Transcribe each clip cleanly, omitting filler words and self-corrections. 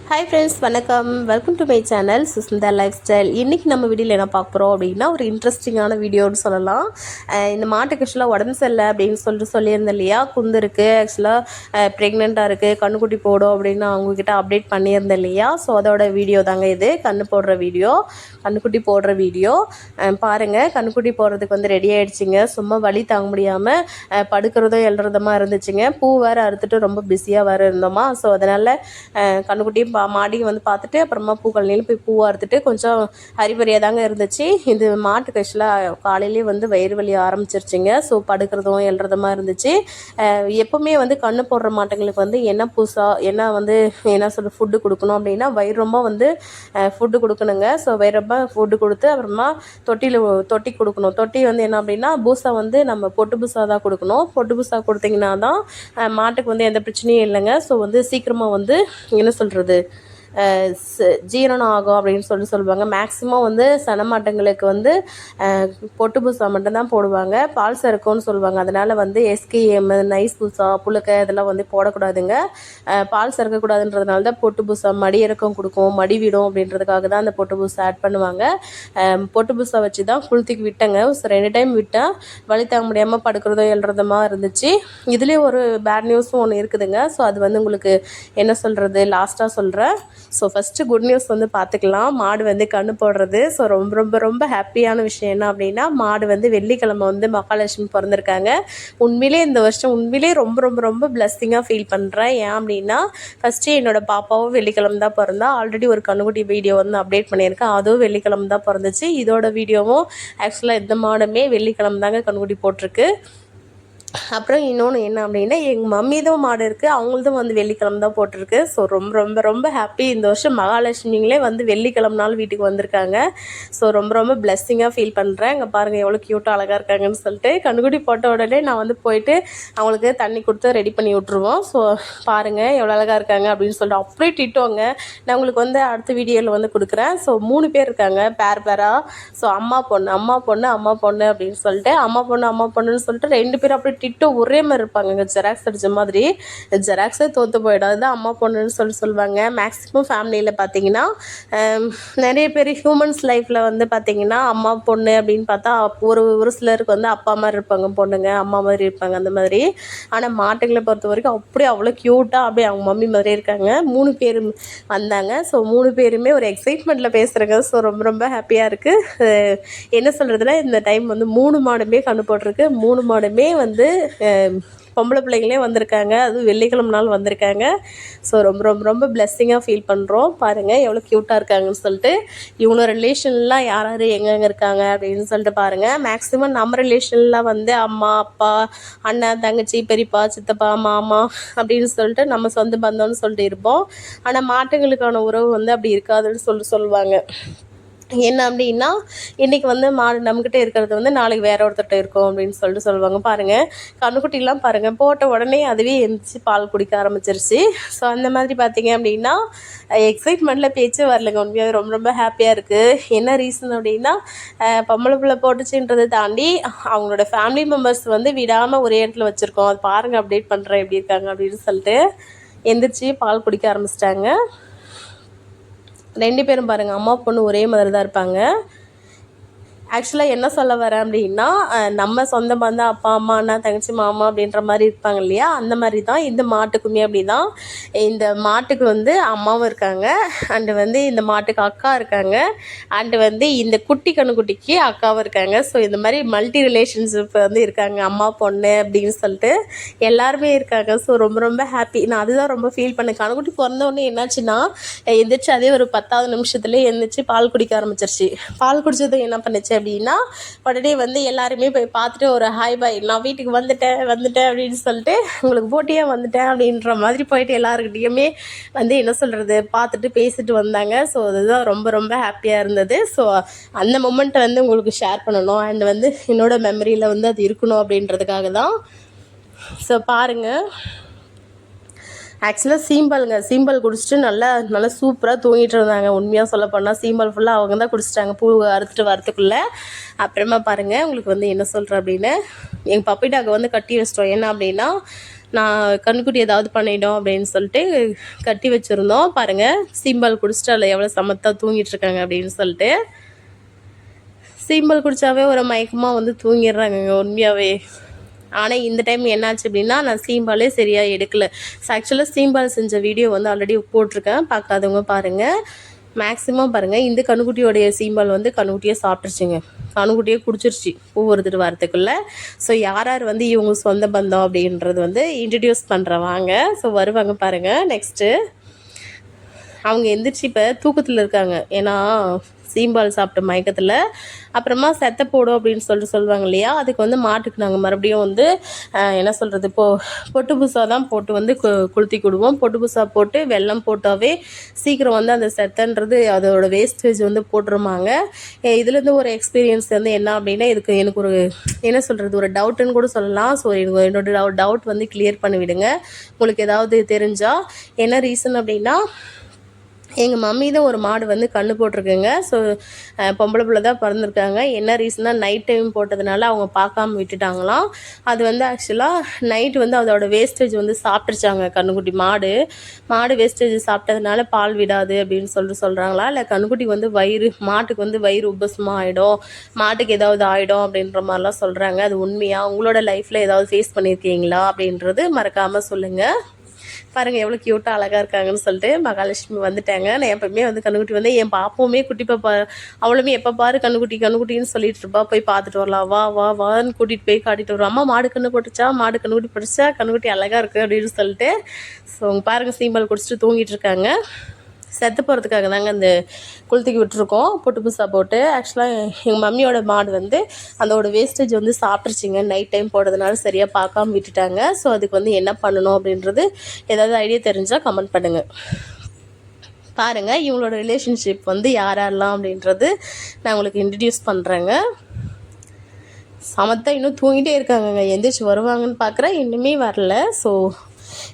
Hi friends, வணக்கம். Welcome to my channel Sushmita life style. இன்றைக்கி நம்ம வீடியோவில் என்ன பார்க்க போகிறோம் அப்படின்னா, ஒரு இன்ட்ரெஸ்டிங்கான வீடியோன்னு சொல்லலாம். இந்த மாட்டுக்கு ஆக்சுவலாக உடம்பு சரியில்லை அப்படின்னு சொல்லியிருந்தேன் இல்லையா, குந்து இருக்குது, ஆக்சுவலாக ப்ரெக்னெண்ட்டாக இருக்குது, கண்ணுக்குட்டி போடும் அப்படின்னு அவங்கக்கிட்ட அப்டேட் பண்ணியிருந்தேன் இல்லையா. ஸோ அதோட வீடியோ தாங்க இது. கண்ணுக்குட்டி போடுற வீடியோ பாருங்கள். கண்ணுக்குட்டி போடுறதுக்கு வந்து ரெடி ஆகிடுச்சிங்க. சும்மா வலி தாங்க முடியாமல் படுக்கிறதும் எழுறதுமா இருந்துச்சுங்க. பூ வேறு அறுத்துட்டு ரொம்ப பிஸியாக வேறு இருந்தோமா. ஸோ அதனால் கண்ணுக்குட்டியும் மாடிக்கு வந்து பார்த்துட்டு அப்புறமா பூக்கள்னியில் போய் பூவை அறுத்துட்டு கொஞ்சம் ஹரிபரியாக தாங்க இருந்துச்சு. இது மாட்டு கஷ்டலாக காலையிலேயே வந்து வயிறு வலி ஆரம்பிச்சிருச்சுங்க. ஸோ படுக்கிறதும் எழுறதுமா இருந்துச்சு. எப்போவுமே வந்து கண்ணு போடுற மாட்டுங்களுக்கு வந்து என்ன ஃபுட்டு கொடுக்கணும் அப்படின்னா, வயிறு ரொம்ப வந்து ஃபுட்டு கொடுக்கணுங்க. ஸோ வயிறு ரொம்ப ஃபுட்டு கொடுத்து அப்புறமா தொட்டி கொடுக்கணும். தொட்டி வந்து என்ன அப்படின்னா, பூசா வந்து நம்ம பொட்டு பூசா தான் கொடுக்கணும். பொட்டு பூசா கொடுத்தீங்கன்னா தான் மாட்டுக்கு வந்து எந்த பிரச்சனையும் இல்லைங்க. ஸோ வந்து சீக்கிரமாக வந்து என்ன சொல்கிறது ஜீரணம் ஆகும் அப்படின்னு சொல்லுவாங்க. மேக்ஸிமம் வந்து சனமாட்டங்களுக்கு வந்து பொட்டு பூசா மட்டும்தான் போடுவாங்க. பால் சறுக்கும்னு சொல்லுவாங்க. அதனால் வந்து எஸ்கேஎம், நைஸ் பூசா, புழுக்கை இதெல்லாம் வந்து போடக்கூடாதுங்க. பால் சறுக்கக்கூடாதுன்றதுனால தான் பொட்டு பூசா மடி இறக்கம் கொடுக்கும், மடி விடும் அப்படின்றதுக்காக தான் அந்த பொட்டு பூசா ஆட் பண்ணுவாங்க. பொட்டு பூசா வச்சு தான் குளித்துக்கு விட்டேங்க. 2 டைம் விட்டேன். வலி தாங்க முடியாமல் படுக்கிறதோ எழுறதுமா இருந்துச்சு. இதுலேயே ஒரு பேட் நியூஸும் ஒன்று இருக்குதுங்க. ஸோ அது வந்து உங்களுக்கு என்ன சொல்கிறது லாஸ்ட்டாக சொல்கிறேன். ஸோ ஃபஸ்ட்டு குட் நியூஸ் வந்து பார்த்துக்கலாம். மாடு வந்து கண்ணு போடுறது. ஸோ ரொம்ப ரொம்ப ரொம்ப ஹாப்பியான விஷயம் என்ன அப்படின்னா, மாடு வந்து வெள்ளிக்கிழமை வந்து மகாலட்சுமி பிறந்திருக்காங்க. உண்மையிலே இந்த வருஷம் உண்மையிலே ரொம்ப ரொம்ப ரொம்ப பிளஸ்ஸிங்காக ஃபீல் பண்ணுறேன். ஏன் அப்படின்னா, ஃபஸ்ட்டு என்னோடய பாப்பாவும் வெள்ளிக்கிழமை தான் பிறந்தா. ஆல்ரெடி ஒரு கண்ணுக்குட்டி வீடியோ வந்து அப்டேட் பண்ணியிருக்கேன். அதுவும் வெள்ளிக்கிழமை தான் பிறந்துச்சு. இதோட வீடியோவும் ஆக்சுவலாக இந்த மாடுமே வெள்ளிக்கிழமை தாங்க கண்ணுக்குட்டி போட்டிருக்கு. அப்புறம் இன்னொன்று என்ன அப்படின்னா, எங்கள் மம்மிதும் மாடு இருக்குது, அவங்களதும் வந்து வெள்ளிக்கிழமை தான் போட்டிருக்கு. ஸோ ரொம்ப ரொம்ப ரொம்ப ஹாப்பி. இந்த வருஷம் மகாலட்சுமிங்களே வந்து வெள்ளிக்கிழமை நாள் வீட்டுக்கு வந்திருக்காங்க. ஸோ ரொம்ப ரொம்ப பிளெஸ்ஸிங்காக ஃபீல் பண்ணுறேன். இங்கே பாருங்கள் எவ்வளோ க்யூட்டாக அழகாக இருக்காங்கன்னு சொல்லிட்டு. கண்ணுக்குட்டி போட்ட உடனே நான் வந்து போயிட்டு அவங்களுக்கு தண்ணி கொடுத்து ரெடி பண்ணி விட்ருவோம். ஸோ பாருங்கள் எவ்வளோ அழகாக இருக்காங்க அப்படின்னு சொல்லிட்டு அப்படியே திட்டுவாங்க. நான் உங்களுக்கு வந்து அடுத்த வீடியோவில் வந்து கொடுக்குறேன். ஸோ 3 பேர் இருக்காங்க பேராக. ஸோ அம்மா பொண்ணு அப்படின்னு சொல்லிட்டு அம்மா பொண்ணுன்னு சொல்லிட்டு 2 பேரும் அப்படியே டிட்டோ ஒரே மாதிரி இருப்பாங்க. இங்கே ஜெராக்ஸ் அடித்த மாதிரி ஜெராக்ஸே தோற்று போயிடும். அதுதான் அம்மா பொண்ணுன்னு சொல்லுவாங்க. மேக்ஸிமம் ஃபேமிலியில் பார்த்தீங்கன்னா நிறைய பேர் ஹியூமன்ஸ் லைஃப்பில் வந்து பார்த்திங்கன்னா அம்மா பொண்ணு அப்படின்னு பார்த்தா ஒரு சிலருக்கு வந்து அப்பா மாதிரி இருப்பாங்க, பொண்ணுங்க அம்மா மாதிரி இருப்பாங்க அந்த மாதிரி. ஆனால் மாட்டுங்களை பொறுத்த வரைக்கும் அப்படியே அவ்வளோ க்யூட்டாக அப்படியே அவங்க மம்மி மாதிரியே இருக்காங்க. 3 பேர் வந்தாங்க. ஸோ 3 பேருமே ஒரு எக்ஸைட்மெண்ட்டில் பேசுகிறாங்க. ஸோ ரொம்ப ரொம்ப ஹாப்பியாக இருக்குது. என்ன சொல்கிறதுனா, இந்த டைம் வந்து 3 மாடுமே கண்ணு போட்டிருக்கு. 3 மாடுமே வந்து பொம்பளை பிள்ளைங்களே வந்திருக்காங்க. அதுவும் வெள்ளிக்கிழமை நாள் வந்திருக்காங்க. ஸோ ரொம்ப ரொம்ப ரொம்ப பிளெஸ்ஸிங்காக ஃபீல் பண்ணுறோம். பாருங்கள் எவ்வளோ க்யூட்டாக இருக்காங்கன்னு சொல்லிட்டு. இவங்க ரிலேஷன்லாம் யார் எங்கெங்கே இருக்காங்க அப்படின்னு சொல்லிட்டு பாருங்கள். மேக்ஸிமம் நம்ம ரிலேஷன்லாம் வந்து அம்மா, அப்பா, அண்ணன், தங்கச்சி, பெரியப்பா, சித்தப்பா, மாமா அப்படின்னு சொல்லிட்டு நம்ம சொந்த பந்தம்னு சொல்லிட்டு இருப்போம். ஆனால் மாட்டுங்களுக்கான உறவு வந்து அப்படி இருக்காதுன்னு சொல்லுவாங்க. என்ன அப்படின்னா, இன்றைக்கி வந்து மாடு நம்மக்கிட்ட இருக்கிறது வந்து நாளைக்கு வேற ஒருத்தர்கிட்ட இருக்கும் அப்படின்னு சொல்லுவாங்க. பாருங்கள் கண்ணுக்குட்டிலாம் பாருங்கள், போட்ட உடனே அதுவே எழுந்திரிச்சு பால் குடிக்க ஆரம்பிச்சிருச்சு. ஸோ அந்த மாதிரி பார்த்திங்க அப்படின்னா எக்ஸைட்மெண்ட்டில் பேச்சு வரலைங்க. உண்மையாக ரொம்ப ரொம்ப ஹாப்பியாக இருக்குது. என்ன ரீசன் அப்படின்னா, பொம்பளை பிள்ளை போட்டுச்சுன்றதை தாண்டி அவங்களோட ஃபேமிலி மெம்பர்ஸ் வந்து விடாமல் ஒரே இடத்துல வச்சுருக்கோம். அது பாருங்கள் அப்டேட் பண்ணுறேன் எப்படி இருக்காங்க அப்படின்னு சொல்லிட்டு. எந்திரிச்சு பால் குடிக்க ஆரம்பிச்சிட்டாங்க. 2 பேரும் பாருங்கள் அம்மா பொண்ணு ஒரே மாதிரி தான் இருப்பாங்க. ஆக்சுவலாக என்ன சொல்ல வரேன் அப்படின்னா, நம்ம சொந்த பந்தம் அப்பா, அம்மா, அண்ணா, தங்கச்சி, மாமா அப்படின்ற மாதிரி இருப்பாங்க இல்லையா, அந்த மாதிரி தான் இந்த மாட்டுக்குமே அப்படி தான். இந்த மாட்டுக்கு வந்து அம்மாவும் இருக்காங்க, அண்டு வந்து இந்த மாட்டுக்கு அக்கா இருக்காங்க, அண்டு வந்து இந்த கண்ணுக்குட்டிக்கு அக்காவும் இருக்காங்க. ஸோ இந்த மாதிரி மல்டி ரிலேஷன்ஷிப் வந்து இருக்காங்க. அம்மா பொண்ணு அப்படின்னு சொல்லிட்டு எல்லாருமே இருக்காங்க. ஸோ ரொம்ப ரொம்ப ஹாப்பி. நான் அதுதான் ரொம்ப ஃபீல் பண்ணேன். கண்ணுக்குட்டி பிறந்தோடனே என்னாச்சுன்னா, எந்திரிச்சு அதே ஒரு 10வது நிமிஷத்துலேயே எந்திரிச்சு பால் குடிக்க ஆரம்பிச்சிருச்சு. பால் குடித்ததும் என்ன பண்ணுச்சு அப்படின்னா, உடனே வந்து எல்லாருமே போய் பார்த்துட்டு ஒரு ஹாய் பாய், நான் வீட்டுக்கு வந்துட்டேன் அப்படின்னு சொல்லிட்டு, உங்களுக்கு போட்டியாக வந்துட்டேன் அப்படின்ற மாதிரி போயிட்டு எல்லாருக்கிட்டையுமே வந்து என்ன சொல்கிறது பார்த்துட்டு பேசிட்டு வந்தாங்க. ஸோ அதுதான் ரொம்ப ரொம்ப ஹாப்பியாக இருந்தது. ஸோ அந்த மொமெண்ட்டை வந்து உங்களுக்கு ஷேர் பண்ணணும். அண்ட் வந்து என்னோடய மெமரியில் வந்து அது இருக்கணும் அப்படின்றதுக்காக தான். ஸோ பாருங்கள், ஆக்சுவலாக சீம்பல் குடிச்சிட்டு நல்லா சூப்பராக தூங்கிட்டு இருந்தாங்க. உண்மையாக சொல்ல போனால் சீம்பல் ஃபுல்லாக அவங்க தான் குடிச்சிட்டாங்க பூ அறுத்துட்டு வரத்துக்குள்ளே. அப்புறமா பாருங்கள் உங்களுக்கு வந்து என்ன சொல்கிறேன் அப்படின்னு, எங்கள் பப்பி டாக்கை வந்து கட்டி வச்சிட்டோம். என்ன அப்படின்னா, நான் கண்ணுக்குட்டி ஏதாவது பண்ணிட்டோம் அப்படின்னு சொல்லிட்டு கட்டி வச்சுருந்தோம். பாருங்கள் சீம்பால் குடிச்சிட்டு அதில் எவ்வளோ சமத்தாக தூங்கிட்டுருக்காங்க அப்படின்னு சொல்லிட்டு. சீம்பால் குடித்தாவே ஒரு மயக்கமாக வந்து தூங்கிடுறாங்கங்க உண்மையாகவே. ஆனால் இந்த டைம் என்னாச்சு அப்படின்னா நான் சீம்பாலே சரியாக எடுக்கலை. ஆக்சுவலாக சீம்பால் செஞ்ச வீடியோ வந்து ஆல்ரெடி போட்டிருக்கேன், பார்க்காதவங்க பாருங்கள். மேக்ஸிமம் பாருங்கள் இந்த கண்ணுக்குட்டியோடைய சீம்பால் வந்து கண்ணுக்குட்டியே சாப்பிட்ருச்சுங்க, கண்ணுக்குட்டியே குடிச்சிருச்சு ஒவ்வொருத்தர் வாரத்துக்குள்ளே. ஸோ யார் யார் வந்து இவங்க சொந்த பந்தம் அப்படின்றது வந்து இன்ட்ரடியூஸ் பண்ணுறவாங்க. ஸோ வருவாங்க பாருங்கள். நெக்ஸ்ட்டு அவங்க எந்திரிச்சு இப்போ தூக்கத்தில் இருக்காங்க, ஏன்னா சீம்பால் சாப்பிட்ட மயக்கத்தில். அப்புறமா செத்த போடும் அப்படின்னு சொல்லிட்டு சொல்லுவாங்க இல்லையா, அதுக்கு வந்து மாட்டுக்கு நாங்கள் மறுபடியும் வந்து என்ன சொல்கிறது, பொட்டு புதுசாக தான் போட்டு வந்து கொளுத்தி கொடுவோம். பொட்டு புதுசாக போட்டு வெல்லம் போட்டாவே சீக்கிரம் வந்து அந்த செத்தன்றது அதோட வேஸ்டேஜ் வந்து போட்டுருமாங்க. இதுலேருந்து ஒரு எக்ஸ்பீரியன்ஸ் வந்து என்ன அப்படின்னா, இதுக்கு எனக்கு ஒரு என்ன சொல்கிறது ஒரு டவுட்டுன்னு கூட சொல்லலாம். ஸோ என்னோட டவுட் வந்து கிளியர் பண்ணிவிடுங்க உங்களுக்கு ஏதாவது தெரிஞ்சால். என்ன ரீசன் அப்படின்னா, எங்கள் மம்மி தான் ஒரு மாடு வந்து கன்று போட்டிருக்குங்க. ஸோ பொம்பளை பிள்ளை தான் பிறந்திருக்காங்க. என்ன ரீசனாக நைட் டைம் போட்டதுனால அவங்க பார்க்காம விட்டுட்டாங்களாம். அது வந்து ஆக்சுவலாக நைட்டு வந்து அதோட வேஸ்டேஜ் வந்து சாப்பிட்ருச்சாங்க கன்றுக்குட்டி. மாடு வேஸ்டேஜ் சாப்பிட்டதுனால பால் விடாது அப்படின்னு சொல்லிட்டு சொல்கிறாங்களா, இல்லை கன்றுக்குட்டி வந்து மாட்டுக்கு வந்து வயிறு உபசமாக ஆகிடும், மாட்டுக்கு ஏதாவது ஆகிடும் அப்படின்ற மாதிரிலாம் சொல்கிறாங்க. அது உண்மையாக உங்களோட லைஃப்பில் ஏதாவது ஃபேஸ் பண்ணியிருக்கீங்களா அப்படின்றது மறக்காமல் சொல்லுங்கள். பாருங்கள் எவ்வளோ க்யூட்டாக அழகாக இருக்காங்கன்னு சொல்லிட்டு. மகாலட்சுமி வந்துட்டாங்க. நான் எப்போவுமே வந்து கண்ணுக்குட்டி வந்து என் பாப்பவுமே குட்டி பாப்பா அவளுமே எப்போ பாரு கண்ணுக்குட்டின்னு சொல்லிட்டு இருப்பா. போய் பார்த்துட்டு வரலாம், வான்னு கூட்டிகிட்டு போய் காட்டிட்டு வருவோம். அம்மா மாடு கண்ணு போட்டுச்சா, மாடு கண்ணுக்குட்டி போட்டுச்சா, கண்ணுக்குட்டி அழகாக இருக்குது அப்படின்னு சொல்லிட்டு. ஸோ பாருங்கள் சீம்பால் குடிச்சிட்டு தூங்கிட்டு இருக்காங்க. செத்து போகிறதுக்காக தாங்க அந்த குளத்துக்கு விட்டுருக்கோம் பொட்டு புதுசாக போட்டு. ஆக்சுவலாக எங்கள் மம்மியோட மாடு வந்து அதோட வேஸ்டேஜ் வந்து சாப்பிட்ருச்சிங்க, நைட் டைம் போடுறதுனால சரியாக பார்க்காம விட்டுட்டாங்க. ஸோ அதுக்கு வந்து என்ன பண்ணணும் அப்படின்றது ஏதாவது ஐடியா தெரிஞ்சால் கமெண்ட் பண்ணுங்கள். பாருங்கள் இவங்களோட ரிலேஷன்ஷிப் வந்து யாரெல்லாம் அப்படின்றது நான் உங்களுக்கு இன்ட்ரடியூஸ் பண்ணுறேங்க. சமத்தா இன்னும் தூங்கிட்டே இருக்காங்கங்க, எந்திரிச்சு வருவாங்கன்னு பார்க்குறேன், இன்னுமே வரல. ஸோ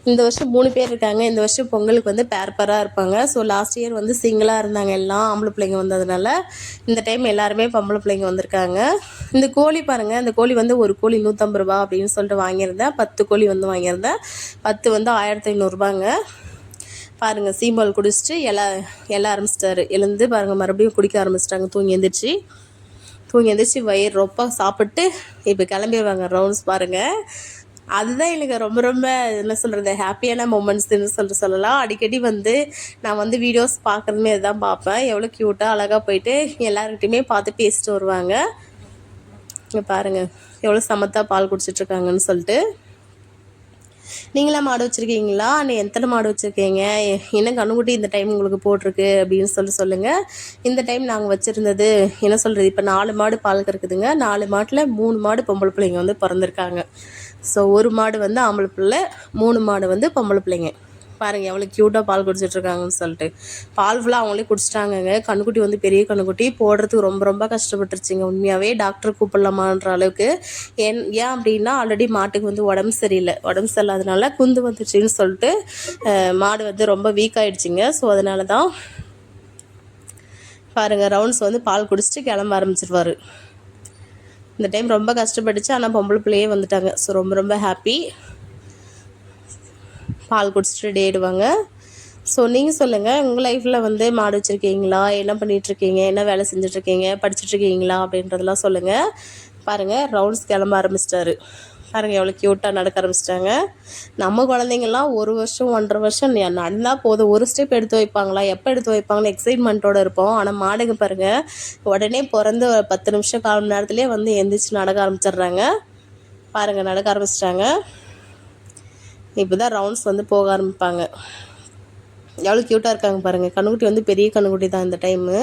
இந்த வருஷம் 3 பேர் இருக்காங்க. இந்த வருஷம் பொங்கலுக்கு வந்து பேராக இருப்பாங்க. ஸோ லாஸ்ட் இயர் வந்து சிங்கிளாக இருந்தாங்க, எல்லாம் ஆம்பளை பிள்ளைங்க வந்ததுனால. இந்த டைம் எல்லாருமே பொம்பளை பிள்ளைங்க வந்திருக்காங்க. இந்த கோழி பாருங்கள், இந்த கோழி வந்து ஒரு கோழி 150 ரூபா அப்படின்னு சொல்லிட்டு வாங்கியிருந்தேன். 10 கோழி வந்து வாங்கியிருந்தேன். 10 வந்து 1500 ரூபாங்க. பாருங்கள் சீம்பால் குடிச்சிட்டு எல்லாம் ஆரம்பிச்சிட்டாரு. எழுந்து பாருங்கள் மறுபடியும் குடிக்க ஆரம்பிச்சிட்டாங்க. தூங்கி எழுந்திரிச்சு வயிறு ரொம்ப சாப்பிட்டு இப்போ கிளம்பிடுவாங்க ரவுண்ட்ஸ். பாருங்கள் அதுதான் எனக்கு ரொம்ப ரொம்ப என்ன சொல்கிறது ஹாப்பியான மூமெண்ட்ஸ்ன்னு சொல்லிட்டு சொல்லலாம். அடிக்கடி வந்து நான் வந்து வீடியோஸ் பார்க்குறதுமே இதுதான் பார்ப்பேன். எவ்வளோ க்யூட்டாக அழகாக போயிட்டு எல்லாருக்கிட்டையுமே பார்த்து பேசிட்டு வருவாங்க. இங்கே பாருங்கள் எவ்வளோ சமத்தாக பால் குடிச்சிட்ருக்காங்கன்னு சொல்லிட்டு. நீங்களாம் மாடு வச்சுருக்கீங்களா, நீ எத்தனை மாடு வச்சுருக்கீங்க, என்ன கண்ணுக்குட்டி இந்த டைம் உங்களுக்கு போட்டிருக்கு அப்படின்னு சொல்லுங்கள். இந்த டைம் நாங்கள் வச்சுருந்தது என்ன சொல்கிறது, இப்போ 4 மாடு பால் கறக்குதுங்க. 4 மாட்டில் 3 மாடு பொம்பளை பிள்ளைங்க வந்து பிறந்திருக்காங்க. ஸோ 1 மாடு வந்து ஆம்பளை பிள்ளை, 3 மாடு வந்து பொம்பளை பிள்ளைங்க. பாருங்கள் எவ்வளோ க்யூட்டாக பால் குடிச்சிட்ருக்காங்கன்னு சொல்லிட்டு. பால் ஃபுல்லாக அவங்களே குடிச்சிட்டாங்கங்க. கண்ணுக்குட்டி வந்து பெரிய கண்ணுக்குட்டி போடுறதுக்கு ரொம்ப ரொம்ப கஷ்டப்பட்டுருச்சுங்க. உண்மையாகவே டாக்டர் கூப்பிடலாமான்ற அளவுக்கு. ஏன் அப்படின்னா ஆல்ரெடி மாட்டுக்கு வந்து உடம்பு சரியில்லாததுனால குந்து வந்துச்சுன்னு சொல்லிட்டு மாடு வந்து ரொம்ப வீக் ஆகிடுச்சிங்க. ஸோ அதனால தான் பாருங்கள் ரவுண்ட்ஸ் வந்து பால் குடிச்சிட்டு கிளம்ப ஆரம்பிச்சிருவார். இந்த டைம் ரொம்ப கஷ்டப்பட்டுச்சு, ஆனால் பொம்பளை பிள்ளையே வந்துட்டாங்க. ஸோ ரொம்ப ரொம்ப ஹாப்பி. பால் குடிச்சிட்டு டேடுவாங்க. ஸோ நீங்கள் சொல்லுங்கள், உங்கள் லைஃப்பில் வந்து மாடு வச்சுருக்கீங்களா, என்ன பண்ணிகிட்ருக்கீங்க, என்ன வேலை செஞ்சிட்ருக்கீங்க, படிச்சுட்ருக்கீங்களா அப்படின்றதெல்லாம் சொல்லுங்கள். பாருங்கள் ரவுண்ட்ஸ் கிளம்ப ஆரம்பிச்சிட்டாரு. பாருங்கள் எவ்வளோ க்யூட்டாக நடக்க ஆரம்பிச்சிட்டாங்க. நம்ம குழந்தைங்கள்லாம் 1 வருஷம் 1.5 வருஷம் நடந்தால் போதும், ஒரு ஸ்டெப் எடுத்து வைப்பாங்களா, எப்போ எடுத்து வைப்பாங்கன்னு எக்ஸைட்மெண்ட்டோடு இருப்போம். ஆனால் மாடுங்க பாருங்கள் உடனே பிறந்து 10 நிமிஷம் 1/4 மணி நேரத்துலேயே வந்து எந்திரிச்சு நடக்க ஆரம்பிச்சிடுறாங்க. பாருங்கள் நடக்க ஆரம்பிச்சிட்டாங்க. இப்போ தான் ரவுண்ட்ஸ் வந்து போக ஆரம்பிப்பாங்க. எவ்வளோ க்யூட்டாக இருக்காங்க பாருங்கள். கண்ணுக்குட்டி வந்து பெரிய கண்ணுக்குட்டி தான் இந்த டைமு.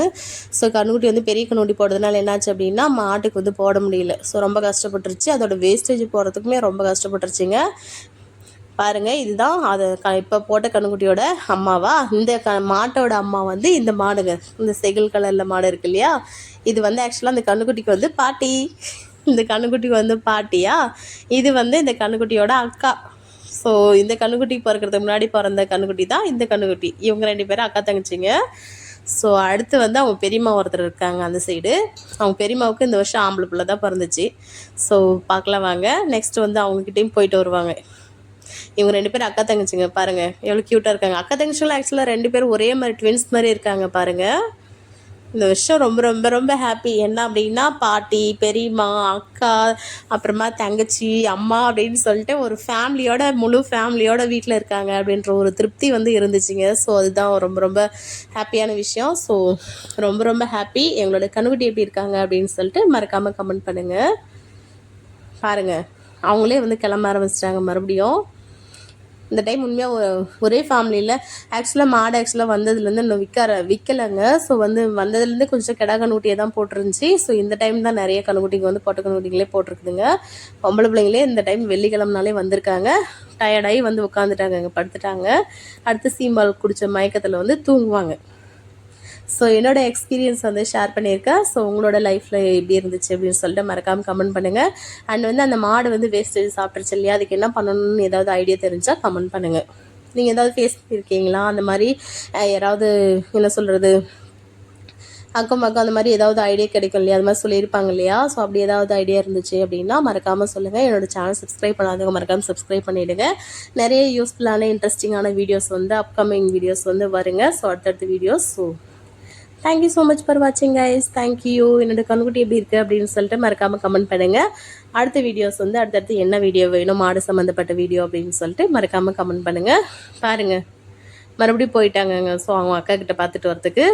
ஸோ கண்ணுக்குட்டி வந்து பெரிய கண்ணுக்குட்டி போடுறதுனால என்னாச்சு அப்படின்னா மாட்டுக்கு வந்து போட முடியல. ஸோ ரொம்ப கஷ்டப்பட்டுருச்சு. அதோட வேஸ்டேஜ் போடுறதுக்குமே ரொம்ப கஷ்டப்பட்டுருச்சுங்க. பாருங்கள் இதுதான் அதை இப்போ போட்ட கண்ணுக்குட்டியோட அம்மாவா. இந்த மாட்டோட அம்மா வந்து இந்த மாடுங்க, இந்த செகல் கலரில் மாடு இருக்கு இல்லையா, இது வந்து ஆக்சுவலாக அந்த கண்ணுக்குட்டிக்கு வந்து பாட்டி. இந்த கண்ணுக்குட்டி வந்து பாட்டியா, இது வந்து இந்த கண்ணுக்குட்டியோட அக்கா. ஸோ இந்த கண்ணுக்குட்டி பிறக்கிறதுக்கு முன்னாடி பிறந்த கண்ணுக்குட்டி தான் இந்த கண்ணுக்குட்டி. இவங்க 2 பேரும் அக்கா தங்கச்சிங்க. ஸோ அடுத்து வந்து அவங்க பெரியம்மா ஒருத்தர் இருக்காங்க அந்த சைடு. அவங்க பெரியம்மாவுக்கு இந்த வருஷம் ஆம்பளை பிள்ளை தான் பிறந்துச்சு. ஸோ பார்க்கலாம் வாங்க. நெக்ஸ்ட்டு வந்து அவங்கக்கிட்டேயும் போயிட்டு வருவாங்க. இவங்க 2 பேரும் அக்கா தங்கச்சிங்க பாருங்கள் எவ்வளோ க்யூட்டாக இருக்காங்க. அக்கா தங்கச்சிகளும் ஆக்சுவலாக 2 பேரும் ஒரே மாதிரி ட்வின்ஸ் மாதிரி இருக்காங்க பாருங்கள். இந்த வருஷம் ரொம்ப ரொம்ப ரொம்ப ஹாப்பி. என்ன அப்படின்னா பாட்டி, பெரியம்மா, அக்கா, அப்புறமா தங்கச்சி, அம்மா அப்படின்னு சொல்லிட்டு ஒரு ஃபேமிலியோட முழு ஃபேமிலியோட வீட்டில் இருக்காங்க அப்படின்ற ஒரு திருப்தி வந்து இருந்துச்சுங்க. ஸோ அதுதான் ரொம்ப ரொம்ப ஹாப்பியான விஷயம். ஸோ ரொம்ப ரொம்ப ஹாப்பி. எங்களோட கண்ணுக்குட்டி எப்படி இருக்காங்க அப்படின்னு சொல்லிட்டு மறக்காமல் கமெண்ட் பண்ணுங்கள். பாருங்கள் அவங்களே வந்து கிளம்ப ஆரம்பிச்சிட்டாங்க மறுபடியும். இந்த டைம் உண்மையாக ஒரே ஃபேமிலியில் ஆக்சுவலாக மாடு ஆக்சுவலாக வந்ததுலேருந்து இன்னும் விற்கலைங்க. ஸோ வந்து வந்ததுலேருந்து கொஞ்சம் கிடா கண்ணுக்குட்டியை தான் போட்டிருந்துச்சி. ஸோ இந்த டைம் தான் நிறைய கண்ணுக்குட்டிங்க வந்து பொட்டை கண்ணுக்குட்டிங்களே போட்டிருக்குதுங்க. பொம்பளை பிள்ளைங்களே இந்த டைம் வெள்ளிக்கிழமனாலே வந்திருக்காங்க. டயர்டாகி வந்து உட்காந்துட்டாங்க, அங்கே படுத்துட்டாங்க. அடுத்து சீம்பால் குடித்த மயக்கத்தில் வந்து தூங்குவாங்க. ஸோ என்னோடய எக்ஸ்பீரியன்ஸ் வந்து ஷேர் பண்ணியிருக்கேன். ஸோ உங்களோட லைஃப்பில் எப்படி இருந்துச்சு அப்படின்னு சொல்லிட்டு மறக்காமல் கமெண்ட் பண்ணுங்கள். அண்ட் வந்து அந்த மாடு வந்து வேஸ்டேஜ் சாப்பிட்ருச்சு இல்லையா, அதுக்கு என்ன பண்ணணும்னு ஏதாவது ஐடியா தெரிஞ்சால் கமெண்ட் பண்ணுங்கள். நீங்கள் ஏதாவது ஃபேஸ் பண்ணியிருக்கீங்களா அந்த மாதிரி? யாராவது என்ன சொல்கிறது அக்கம் பக்கம் அந்த மாதிரி ஏதாவது ஐடியா கிடைக்கும் இல்லையா, அது மாதிரி சொல்லியிருப்பாங்க இல்லையா. ஸோ அப்படி ஏதாவது ஐடியா இருந்துச்சு அப்படின்னா மறக்காமல் சொல்லுங்கள். என்னோடய சேனல் சப்ஸ்கிரைப் பண்ணாதவங்க மறக்காமல் சப்ஸ்கிரைப் பண்ணிவிடுங்க. நிறைய யூஸ்ஃபுல்லான இன்ட்ரெஸ்டிங்கான வீடியோஸ் வந்து அப்கமிங் வீடியோஸ் வந்து வருங்க. ஸோ அடுத்தடுத்த videos. So thank you so much for வாட்சிங் கைஸ். தேங்க்யூ. என்னோட கண்ணுக்குட்டி எப்படி இருக்குது அப்படின்னு சொல்லிட்டு மறக்காமல் கமெண்ட் பண்ணுங்கள். அடுத்த வீடியோஸ் வந்து அடுத்தடுத்து என்ன வீடியோ வேணும், மாடு சம்மந்தப்பட்ட வீடியோ அப்படின்னு சொல்லிட்டு மறக்காமல் கமெண்ட் பண்ணுங்கள். பாருங்கள் மறுபடியும் போயிட்டாங்கங்க. ஸோ அவங்க அக்கா கிட்ட பார்த்துட்டு வரத்துக்கு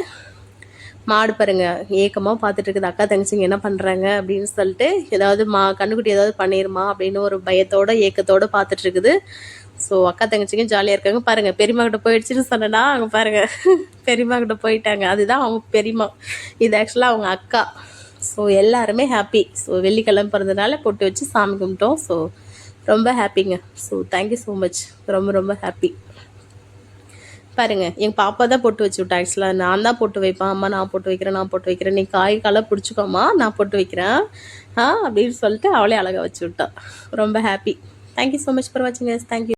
மாடு பாருங்கள் ஏக்கமாக பார்த்துட்டு இருக்குது. அக்கா தங்கச்சிங்க என்ன பண்ணுறாங்க அப்படின்னு சொல்லிட்டு ஏதாவது கண்ணுக்குட்டி ஏதாவது பண்ணிடுமா அப்படின்னு ஒரு பயத்தோட ஏக்கத்தோடு பார்த்துட்ருக்குது. ஸோ அக்கா தங்கச்சிங்க ஜாலியாக இருக்காங்க. பாருங்கள் பெரியம்மா கிட்ட போயிடுச்சுன்னு சொன்னேன்னா அங்கே பாருங்கள் பெரியம்மா கிட்ட போயிட்டாங்க. அதுதான் அவங்க பெரியம்மா, இது ஆக்சுவலாக அவங்க அக்கா. ஸோ எல்லாருமே ஹாப்பி. ஸோ வெள்ளிக்கிழமை பிறந்தனால பொட்டு வச்சு சாமி கும்பிட்டோம். ஸோ ரொம்ப ஹாப்பிங்க. So thank you so much. ரொம்ப ரொம்ப ஹாப்பி. பாருங்கள் எங்கள் பாப்பா தான் பொட்டு வச்சு விட்டா. ஆக்சுவலாக நான் தான் பொட்டு வைப்பேன். அம்மா நான் பொட்டு வைக்கிறேன், நீ காய் காலை பிடிச்சிக்கோமா, நான் பொட்டு வைக்கிறேன் அப்படின்னு சொல்லிட்டு அவளே அழகாக வச்சு விட்டா. ரொம்ப happy. Thank you so much for வாட்சிங். தேங்க்யூ.